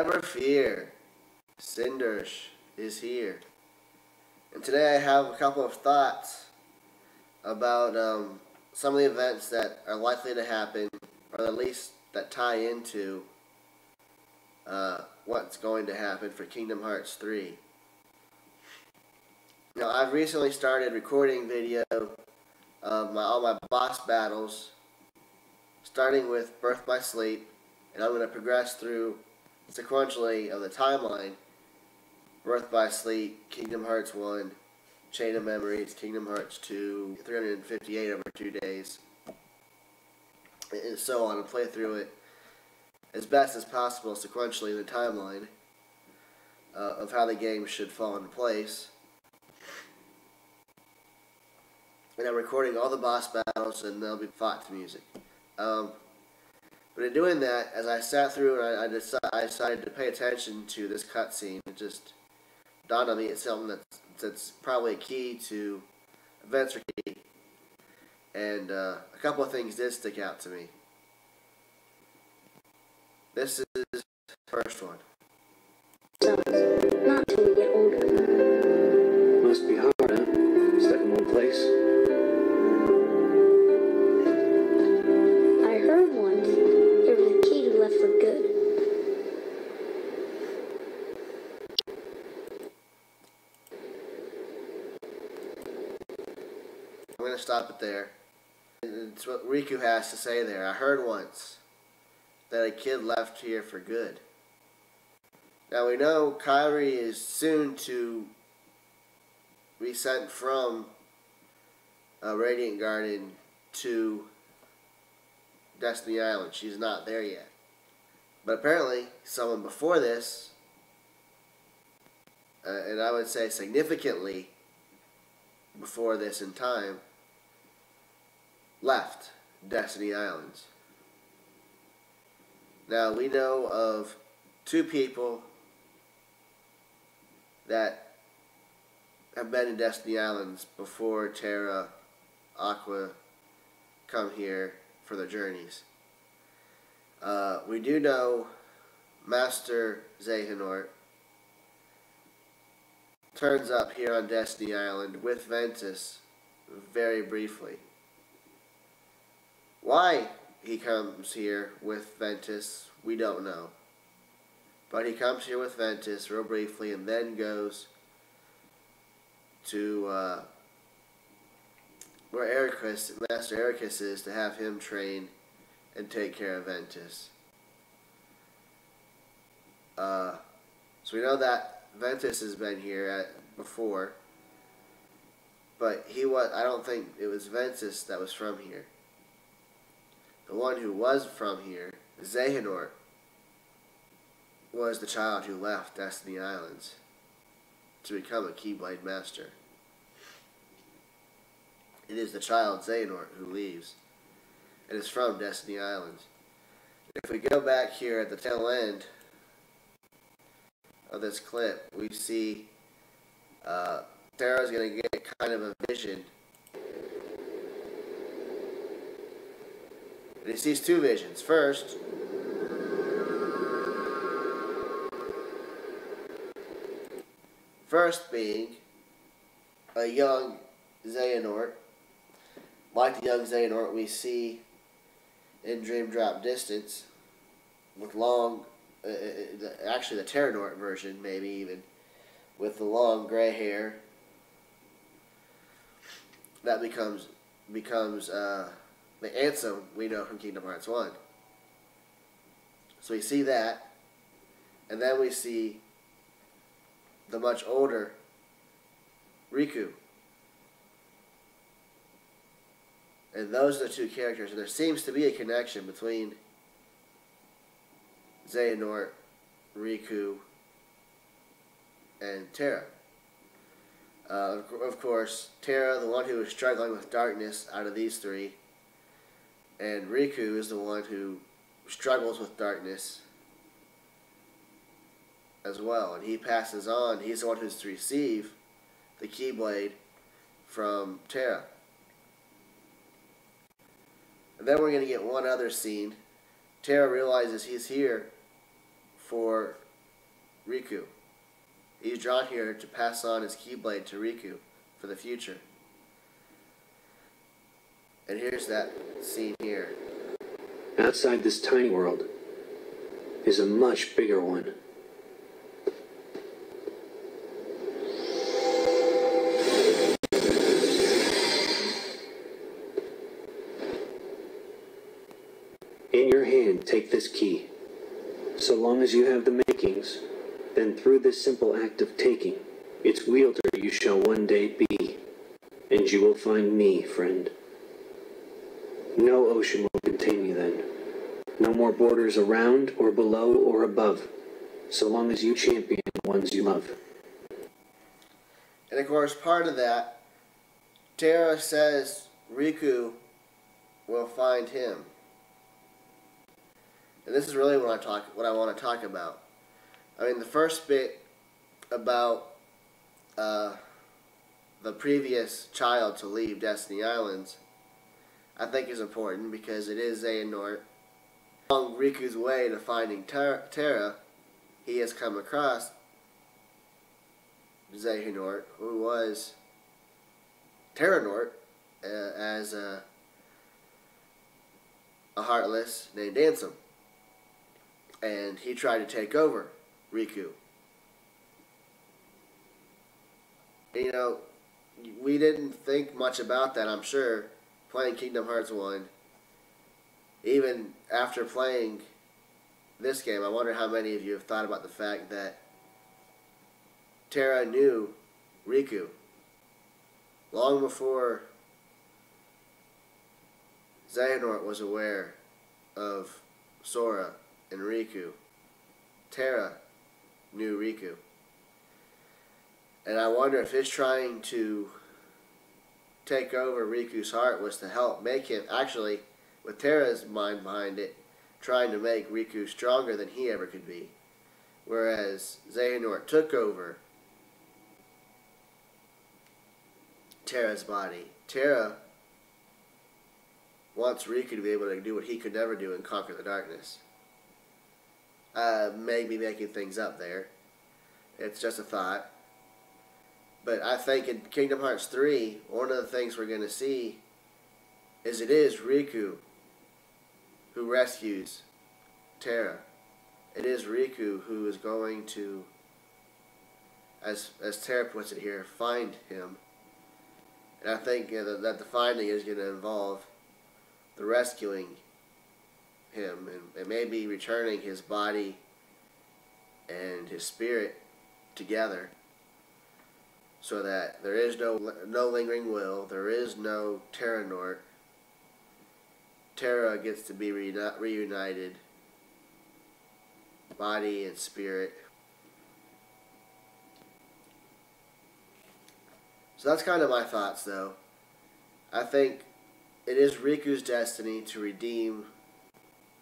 Never fear, Cindersh is here. And today I have a couple of thoughts about some of the events that are likely to happen, or at least that tie into what's going to happen for Kingdom Hearts 3. Now, I've recently started recording video of all my boss battles, starting with Birth by Sleep, and I'm going to progress through sequentially of the timeline: Birth by Sleep, Kingdom Hearts 1, Chain of Memories, Kingdom Hearts 2, 358 over 2 days, and so on, and play through it as best as possible sequentially in the timeline of how the game should fall into place. And I'm recording all the boss battles, and they'll be fought to music. But in doing that, as I sat through it, I decided to pay attention to this cutscene. It just dawned on me it's something that's probably a key to events for key. And a couple of things did stick out to me. This is the first one. Not till we get older. Must be hard, huh? Stuck in one place. I heard once there was a kid who left for good. I'm going to stop it there. It's what Riku has to say there. I heard once that a kid left here for good. Now we know Kairi is soon to be sent from Radiant Garden to Destiny Island. She's not there yet. But apparently, someone before this, and I would say significantly before this in time, left Destiny Islands. Now, we know of 2 people that have been in Destiny Islands before Terra, Aqua come here for their journeys. We do know Master Xehanort turns up here on Destiny Island with Ventus very briefly. Why he comes here with Ventus, we don't know. But he comes here with Ventus real briefly and then goes to where Master Ericus is, to have him train and take care of Ventus. So we know that Ventus has been here before, but I don't think it was Ventus that was from here. The one who was from here, Xehanort, was the child who left Destiny Islands to become a Keyblade Master. It is the child Xehanort who leaves and is from Destiny Islands. If we go back here at the tail end of this clip, we see Terra's going to get kind of a vision. And he sees 2 visions. First, being a young Xehanort, like the young Xehanort we see in Dream Drop Distance, with long, actually the Terranort version, maybe even, with the long gray hair. That becomes the Ansem we know from Kingdom Hearts 1. So we see that, and then we see the much older Riku. And those are the 2 characters, and there seems to be a connection between Xehanort, Riku, and Terra. Of course, Terra, the one who is struggling with darkness out of these 3, and Riku is the one who struggles with darkness as well, and he passes on. He's the one who's to receive the Keyblade from Terra. And then we're going to get one other scene. Terra realizes he's here for Riku. He's drawn here to pass on his Keyblade to Riku for the future. And here's that scene here. Outside this tiny world is a much bigger one. In your hand, take this key. So long as you have the makings, then through this simple act of taking, its wielder you shall one day be, and you will find me, friend. No ocean will contain you then. No more borders around or below or above, so long as you champion the ones you love. And of course, part of that, Terra says Riku will find him. And this is really what I want to talk about. I mean, the first bit about the previous child to leave Destiny Islands, I think is important because it is Xehanort. Along Riku's way to finding Terra, he has come across Xehanort, who was Terranort, as a Heartless named Ansem. And he tried to take over Riku. You know, we didn't think much about that, I'm sure, playing Kingdom Hearts 1. Even after playing this game, I wonder how many of you have thought about the fact that Terra knew Riku long before Xehanort was aware of Sora and Riku. Terra knew Riku. And I wonder if his trying to take over Riku's heart was to help make him, actually, with Terra's mind behind it, trying to make Riku stronger than he ever could be. Whereas Xehanort took over Terra's body. Terra wants Riku to be able to do what he could never do and conquer the darkness. Maybe making things up there. It's just a thought. But I think in Kingdom Hearts 3, one of the things we're going to see is it is Riku who rescues Terra. It is Riku who is going to, as Terra puts it here, find him. And I think that the finding is going to involve the rescuing him and maybe returning his body and his spirit together, so that there is no lingering will, there is no Terranort. Terra gets to be reunited, body and spirit. So that's kind of my thoughts, though. I think it is Riku's destiny to redeem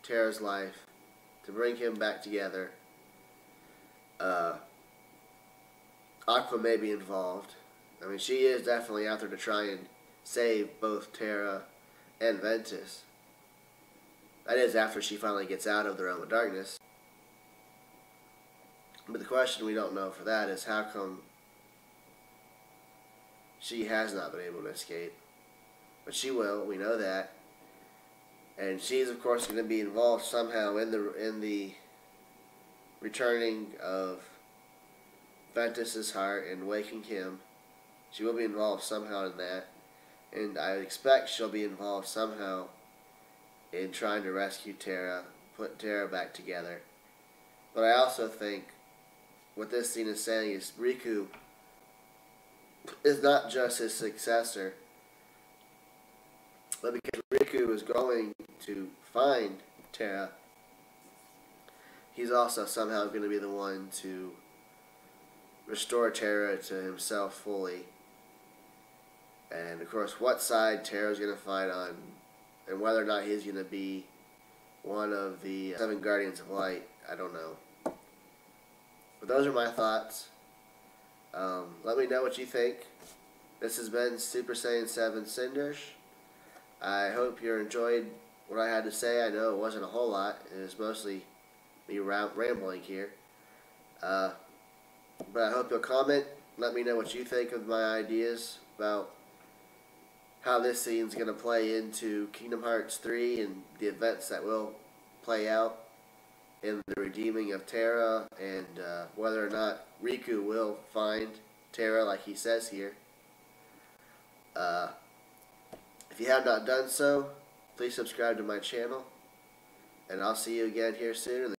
Terra's life, to bring him back together. Aqua may be involved. I mean, she is definitely out there to try and save both Terra and Ventus. That is after she finally gets out of the realm of darkness. But the question we don't know for that is how come she has not been able to escape. But she will, we know that. And she's of course going to be involved somehow in the returning of Ventus's heart and waking him. She will be involved somehow in that. And I expect she'll be involved somehow in trying to rescue Terra, put Terra back together. But I also think what this scene is saying is Riku is not just his successor, but because Riku is going to find Terra, he's also somehow going to be the one to restore Terra to himself fully. And of course, what side Terra's going to fight on, and whether or not he's going to be one of the 7 Guardians of Light, I don't know. But those are my thoughts. Let me know what you think. This has been Super Saiyan 7 Cinders. I hope you enjoyed what I had to say. I know it wasn't a whole lot. It was mostly me rambling here. But I hope you'll comment. Let me know what you think of my ideas about how this scene's going to play into Kingdom Hearts 3 and the events that will play out in the redeeming of Terra, and whether or not Riku will find Terra like he says here. If you have not done so, please subscribe to my channel, and I'll see you again here soon.